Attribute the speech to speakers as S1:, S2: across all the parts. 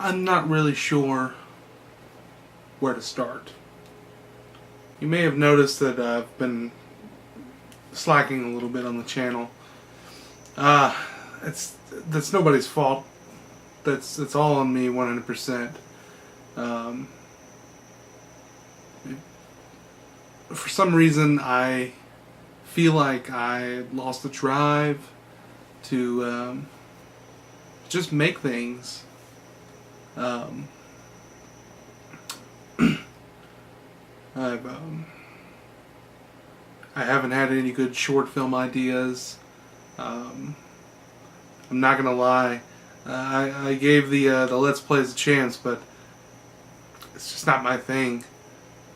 S1: I'm not really sure where to start. You may have noticed that I've been slacking a little bit on the channel. That's nobody's fault. It's all on me 100%. For some reason, I feel like I lost the drive to just make things. I haven't had any good short film ideas. I'm not gonna lie. I gave the Let's Plays a chance, but it's just not my thing.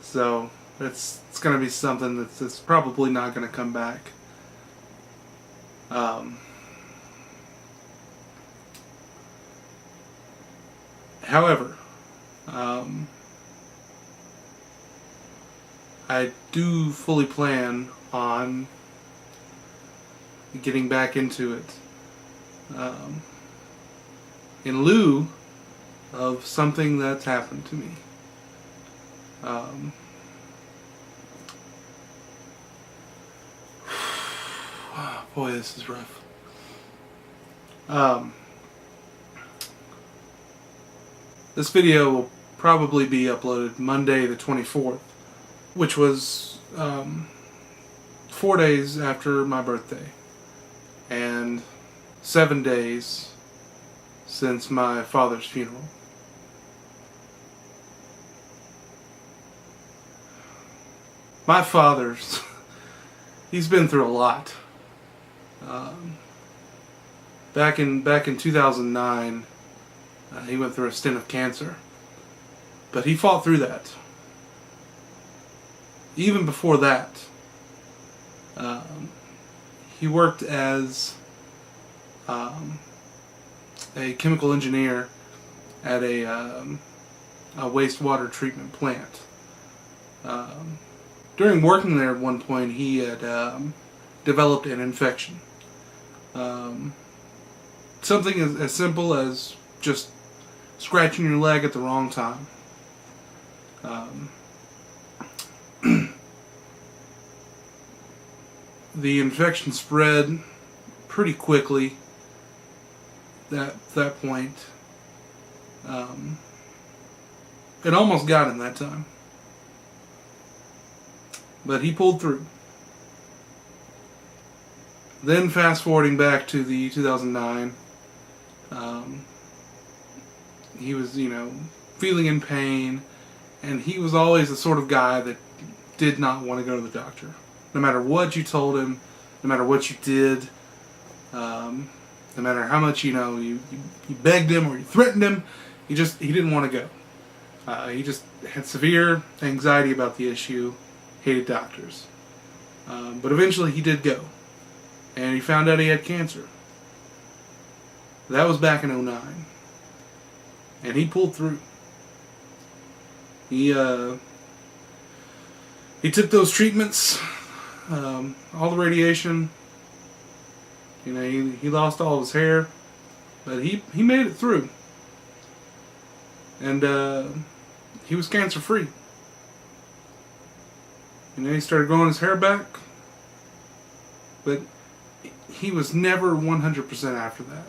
S1: So it's gonna be something that's probably not gonna come back. However, I do fully plan on getting back into it. In lieu of something that's happened to me. Boy, this is rough. This video will probably be uploaded Monday the 24th, which was 4 days after my birthday, and 7 days since my father's funeral. My father's, he's been through a lot. Back in 2009, he went through a stint of cancer, but he fought through that. Even before that, he worked as a chemical engineer at a wastewater treatment plant. During working there at one point, he had developed an infection. Something as simple as just scratching your leg at the wrong time. The infection spread pretty quickly at that point. It almost got him that time. But he pulled through. Then fast forwarding back to the 2009, he was, feeling in pain, and he was always the sort of guy that did not want to go to the doctor. No matter what you told him, no matter what you did, no matter how much, you begged him or you threatened him, he didn't want to go. He just had severe anxiety about the issue, hated doctors. But eventually he did go. And he found out he had cancer. That was back in 2009. And he pulled through. He took those treatments, all the radiation. He lost all of his hair, but he made it through. And he was cancer free. He started growing his hair back, but he was never 100% after that.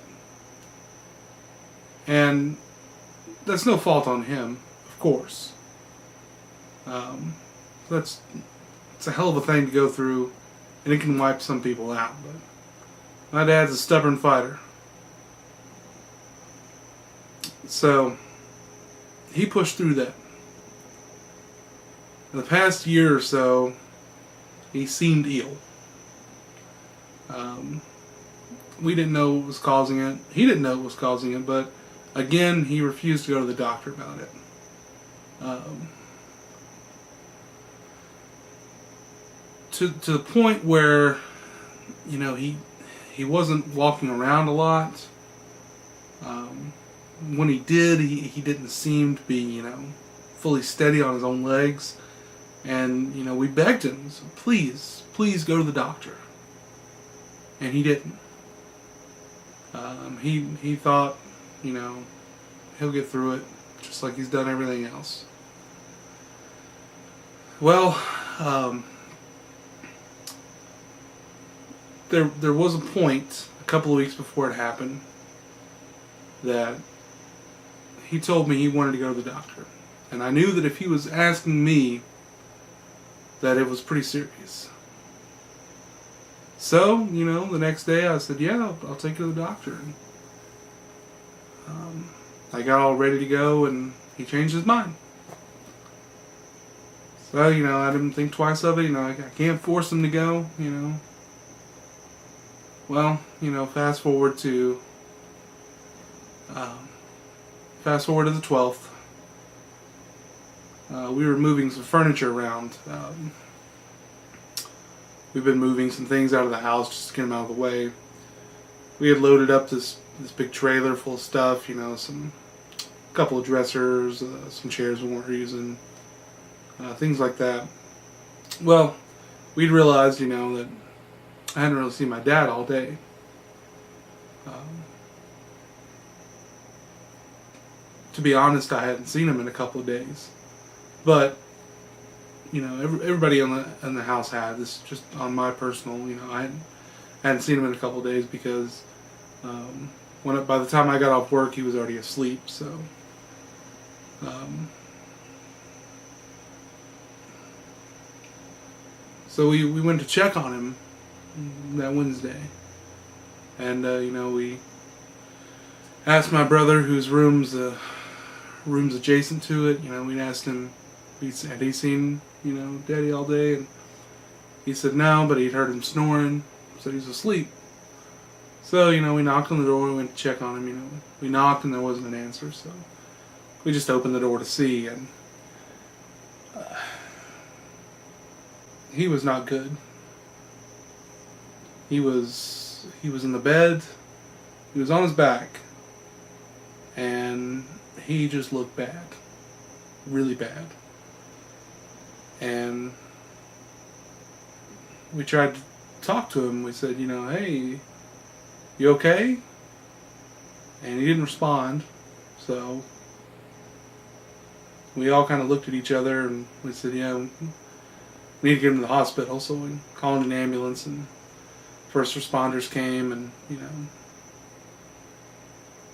S1: And that's no fault on him, of course. It's a hell of a thing to go through, and it can wipe some people out. But my dad's a stubborn fighter. So he pushed through that. In the past year or so, he seemed ill. We didn't know what was causing it. He didn't know what was causing it, but again, he refused to go to the doctor about it. To the point where, he wasn't walking around a lot. When he did, he didn't seem to be, fully steady on his own legs. And, we begged him, so please go to the doctor. And he didn't. He thought, He'll get through it, just like he's done everything else. Well, there was a point a couple of weeks before it happened that he told me he wanted to go to the doctor, and I knew that if he was asking me, that it was pretty serious. So, the next day I said, yeah, I'll take you to the doctor. And, I got all ready to go, and he changed his mind. So, I didn't think twice of it. I can't force him to go, Well, fast forward to the 12th. We were moving some furniture around. We've been moving some things out of the house just to get them out of the way. We had loaded up this big trailer full of stuff, some couple of dressers, some chairs we weren't using, things like that. Well, we'd realized, that I hadn't really seen my dad all day. To be honest, I hadn't seen him in a couple of days. But, everybody in the house had. This just on my personal, I hadn't seen him in a couple of days because by the time I got off work, he was already asleep. So, we went to check on him that Wednesday, and we asked my brother, whose room's adjacent to it. We asked him, had he seen Daddy all day, and he said no, but he'd heard him snoring, said he's asleep. So we knocked on the door, we went to check on him. We knocked and there wasn't an answer, so we just opened the door to see, and he was not good. He was in the bed. He was on his back, and he just looked bad, really bad. And we tried to talk to him. We said, hey, you okay? And he didn't respond. So we all kind of looked at each other and we said, yeah, we need to get him to the hospital. So we called an ambulance, and first responders came and,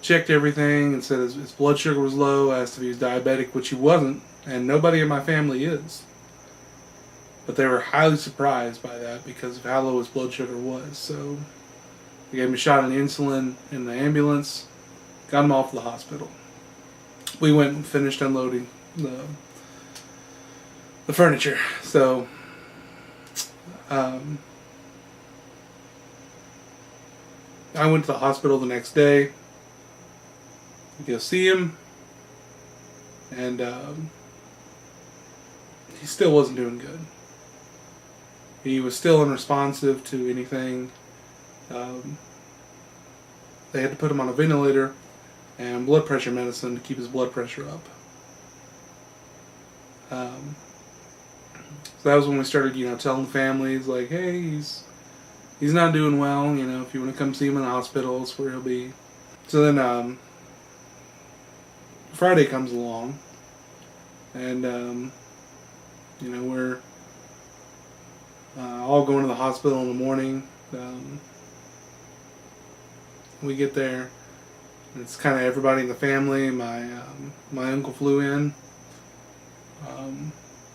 S1: checked everything and said his blood sugar was low, asked if he was diabetic, which he wasn't, and nobody in my family is. But they were highly surprised by that because of how low his blood sugar was. So they gave him a shot of insulin in the ambulance, got him off to the hospital. We went and finished unloading the furniture. So I went to the hospital the next day to go see him, and he still wasn't doing good. He was still unresponsive to anything. They had to put him on a ventilator and blood pressure medicine to keep his blood pressure up. So that was when we started, telling families, like, hey, he's not doing well. If you want to come see him in the hospital, that's where he'll be. So then Friday comes along, and we're all going to the hospital in the morning. We get there, and it's kind of everybody in the family. My uncle flew in,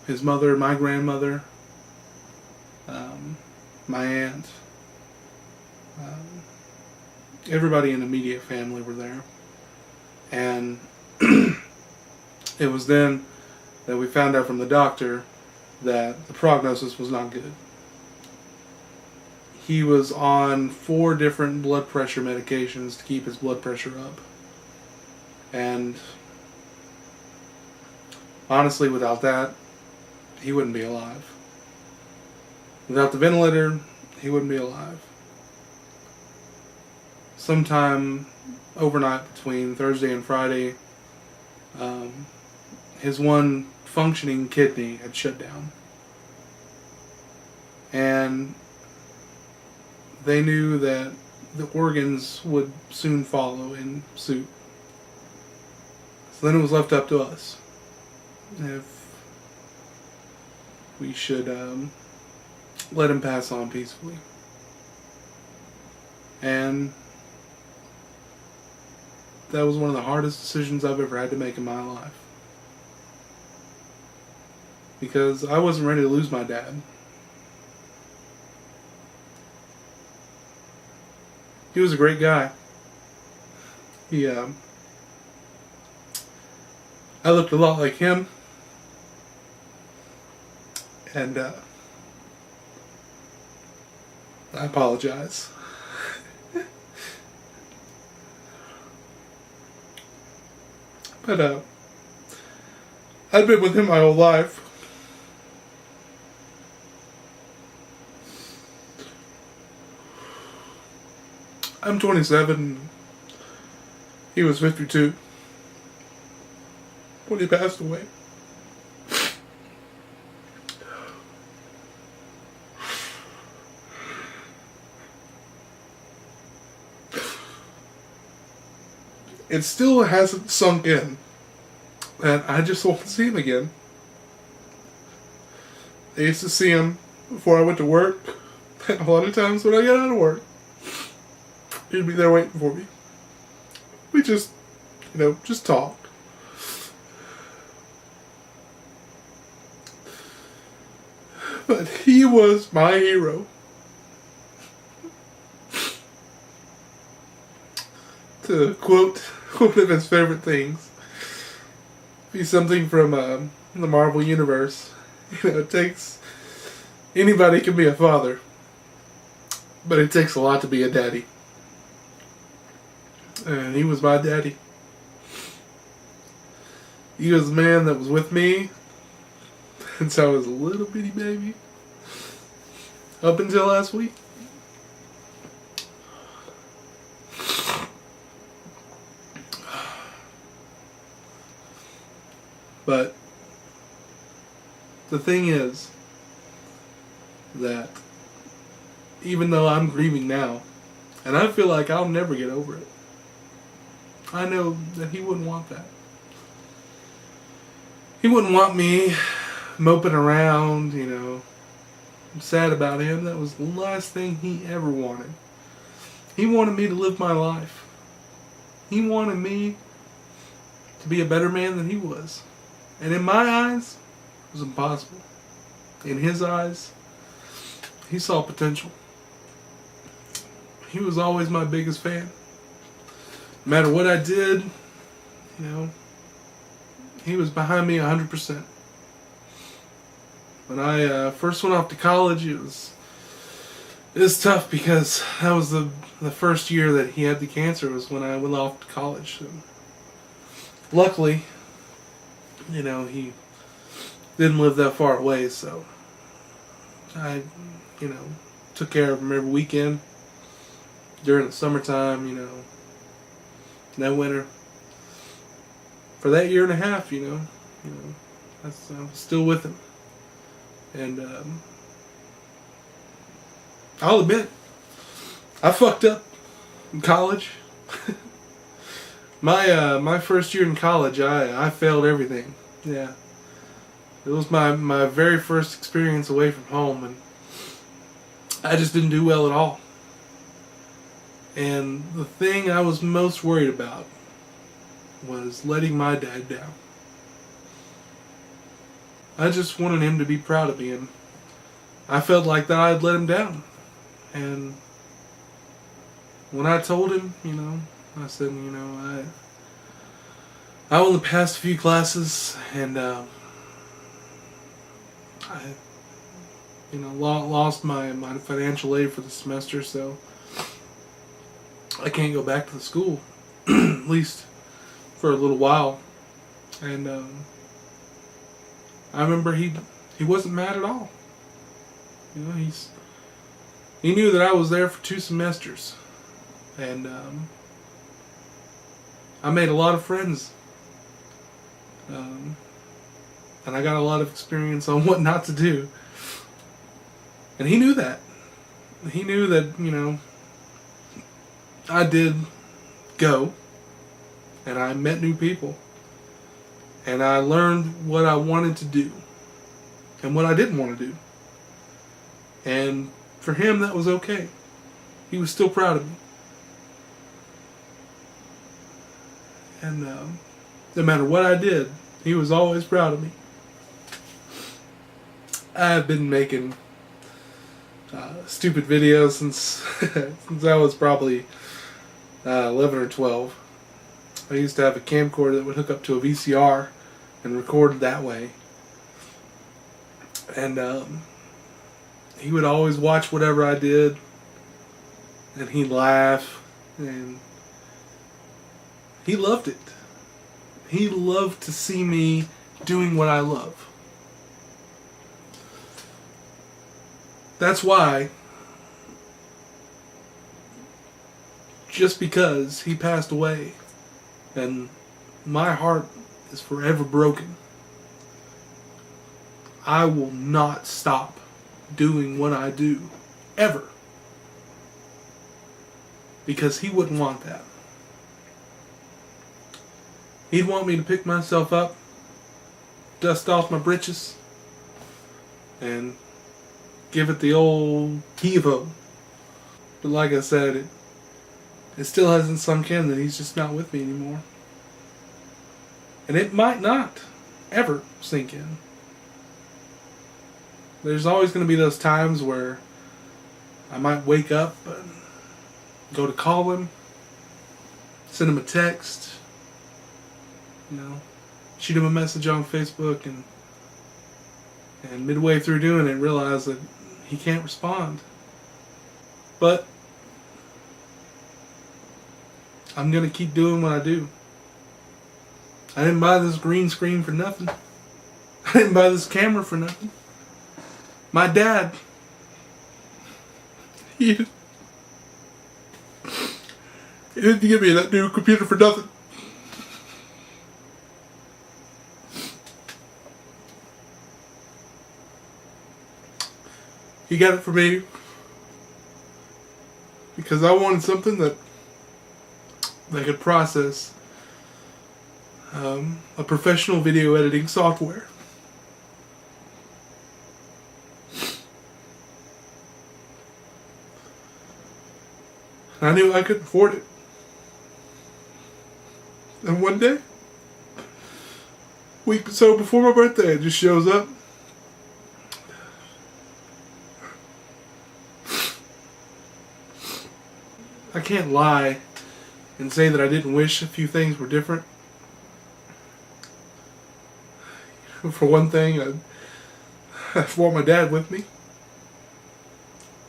S1: his mother, my grandmother, my aunt, everybody in the immediate family were there. And it was then that we found out from the doctor that the prognosis was not good. He was on 4 different blood pressure medications to keep his blood pressure up. And honestly, without that, he wouldn't be alive. Without the ventilator, he wouldn't be alive. Sometime overnight between Thursday and Friday, his one functioning kidney had shut down. And they knew that the organs would soon follow in suit. So then it was left up to us if we should let him pass on peacefully. And that was one of the hardest decisions I've ever had to make in my life. Because I wasn't ready to lose my dad. He was a great guy. I looked a lot like him. And I apologize. But I'd been with him my whole life. I'm 27. He was 52 when he passed away. It still hasn't sunk in that I just won't see him again. I used to see him before I went to work, and a lot of times when I got out of work, he'd be there waiting for me. We just talked. But he was my hero. To quote one of his favorite things, be something from the Marvel Universe. It takes... Anybody can be a father, but it takes a lot to be a daddy. And he was my daddy. He was the man that was with me since I was a little bitty baby. Up until last week. But the thing is that even though I'm grieving now, and I feel like I'll never get over it, I know that he wouldn't want that. He wouldn't want me moping around, sad about him. That was the last thing he ever wanted. He wanted me to live my life. He wanted me to be a better man than he was. And in my eyes, it was impossible. In his eyes, he saw potential. He was always my biggest fan. No matter what I did, he was behind me 100%. When I first went off to college, it was tough because that was the first year that he had the cancer was when I went off to college. And luckily, he didn't live that far away, so I, took care of him every weekend during the summertime, that winter. For that year and a half, I was still with him. And I'll admit, I fucked up in college. My first year in college, I failed everything. Yeah. It was my very first experience away from home, and I just didn't do well at all. And the thing I was most worried about was letting my dad down. I just wanted him to be proud of me, and I felt like that I had let him down. And when I told him, I said, I only passed a few classes, and I lost my financial aid for the semester, so I can't go back to the school, at least for a little while. And I remember he wasn't mad at all. He knew that I was there for 2 semesters, and I made a lot of friends, and I got a lot of experience on what not to do. And he knew that. He knew that, I did go, and I met new people, And I learned what I wanted to do and what I didn't want to do. And for him, that was okay. He was still proud of me. And no matter what I did, he was always proud of me. I've been making stupid videos since I was probably 11 or 12. I used to have a camcorder that would hook up to a VCR and record that way. And he would always watch whatever I did, and he'd laugh, and he loved it. He loved to see me doing what I love. That's why, just because he passed away, and my heart is forever broken, I will not stop doing what I do, ever. Because he wouldn't want that. He'd want me to pick myself up, dust off my britches, and give it the old heave-ho. But like I said, it still hasn't sunk in that he's just not with me anymore. And it might not ever sink in. There's always going to be those times where I might wake up and go to call him, send him a text, shoot him a message on Facebook, and midway through doing it realize that he can't respond. But I'm going to keep doing what I do. I didn't buy this green screen for nothing. I didn't buy this camera for nothing. My dad, he didn't give me that new computer for nothing. He got it for me because I wanted something that could process a professional video editing software. I knew I couldn't afford it. And one day, week or so before my birthday, it just shows up. I can't lie and say that I didn't wish a few things were different. For one thing, I want my dad with me.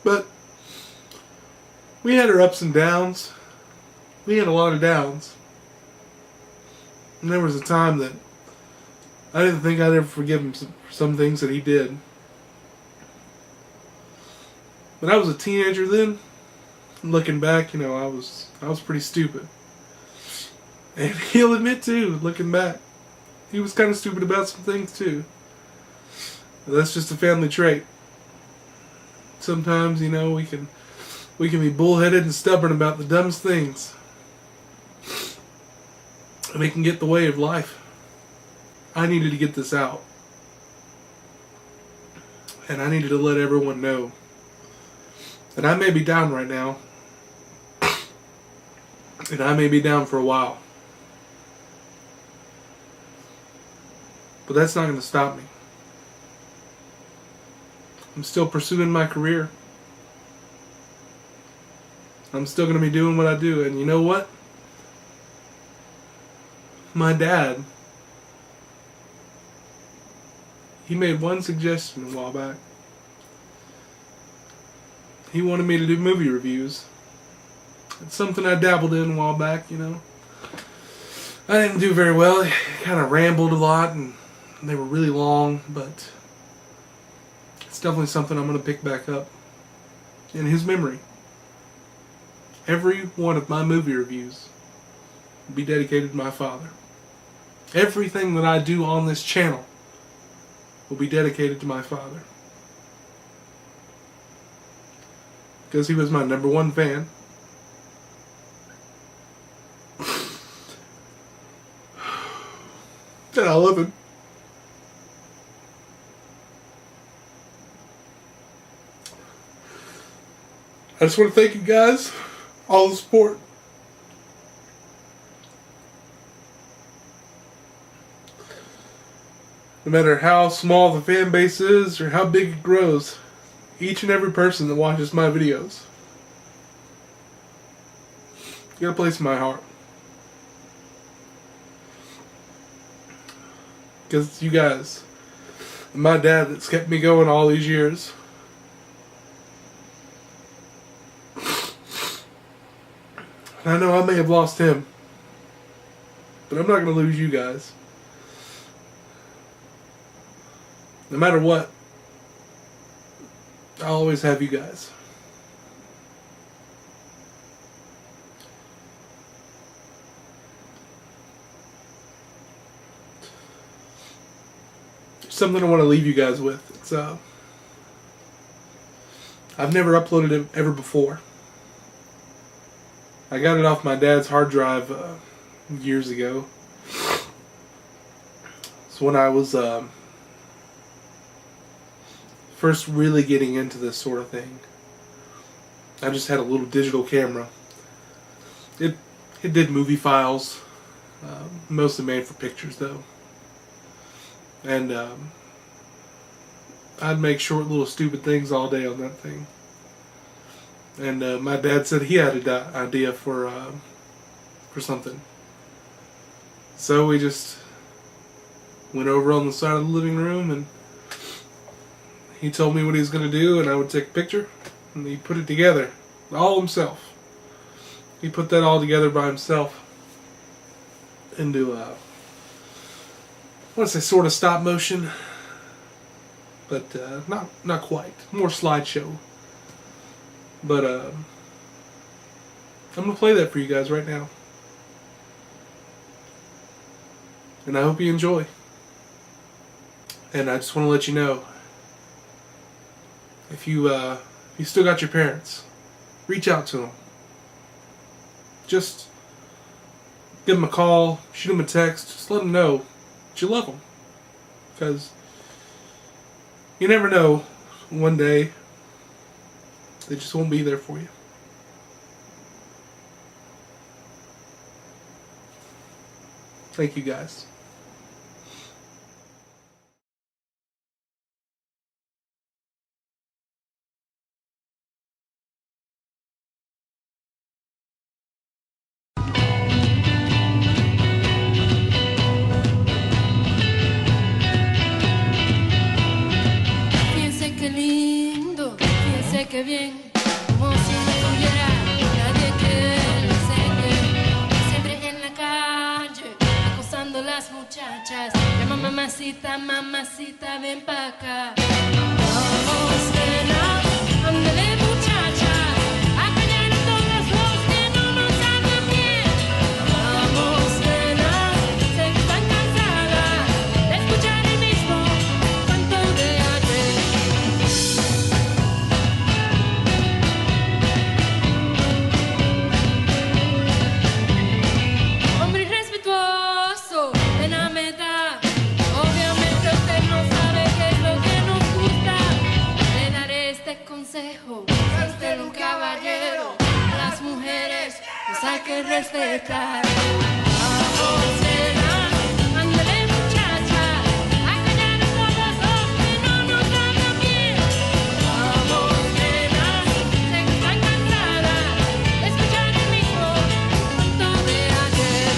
S1: But we had our ups and downs. We had a lot of downs. And there was a time that I didn't think I'd ever forgive him for some things that he did. But I was a teenager then. Looking back, I was pretty stupid. And he'll admit too, looking back, he was kind of stupid about some things too. But that's just a family trait. Sometimes, we can be bullheaded and stubborn about the dumbest things. And it can get in the way of life. I needed to get this out. And I needed to let everyone know that I may be down right now. And I may be down for a while. But that's not going to stop me. I'm still pursuing my career. I'm still going to be doing what I do. And you know what? My dad, he made one suggestion a while back. He wanted me to do movie reviews. It's something I dabbled in a while back, I didn't do very well. I kind of rambled a lot, and they were really long, but it's definitely something I'm going to pick back up in his memory. Every one of my movie reviews will be dedicated to my father. Everything that I do on this channel will be dedicated to my father. Because he was my number one fan. And I love him. I just want to thank you guys, all the support. No matter how small the fan base is or how big it grows, each and every person that watches my videos, you got a place in my heart. Because it's you guys and my dad that's kept me going all these years. I know I may have lost him, but I'm not going to lose you guys. No matter what, I'll always have you guys. There's something I want to leave you guys with. It's I've never uploaded it ever before. I got it off my dad's hard drive years ago. So when I was first really getting into this sort of thing, I just had a little digital camera. It did movie files, mostly made for pictures though. And I'd make short little stupid things all day on that thing. And my dad said he had an idea for something. So we just went over on the side of the living room and he told me what he was going to do, and I would take a picture and he put it together all himself. He put that all together by himself into I want to say sort of stop motion, but not quite. More slideshow. But I'm going to play that for you guys right now. And I hope you enjoy. And I just want to let you know, if you still got your parents, reach out to them. Just give them a call, shoot them a text, just let them know that you love them. Because you never know, one day they just won't be there for you. Thank you guys.
S2: Fíjense qué lindo, fíjense qué bien, como si no tuviera nadie que lo enseñe. Siempre en la calle, acosando las muchachas. Llama mamacita, mamacita, ven pa' acá. Vamos, nena, ándale muchacha, a callar a todas los que no nos hablan bien. Vamos, nena, sé que están cansadas de escuchar el mismo cuento de ayer. Hombre irrespetuoso, pena me da. Obviamente usted no sabe qué es lo que nos gusta. Le daré este consejo, es usted un caballero. A las mujeres nos hay que respetar. Vamos, nena, ándale muchacha, a callar a todos los que no nos hablan bien. Vamos, nena, sé que están cansadas de escuchar el mismo cuento de ayer.